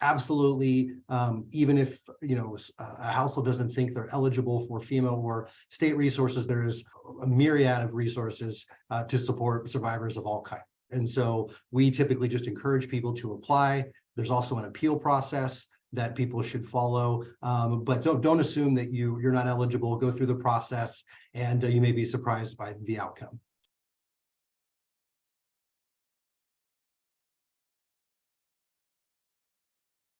absolutely, even if a household doesn't think they're eligible for FEMA or state resources, there's a myriad of resources to support survivors of all kinds. And so we typically just encourage people to apply. There's also an appeal process that people should follow, but don't assume that you're not eligible. Go through the process, and you may be surprised by the outcome.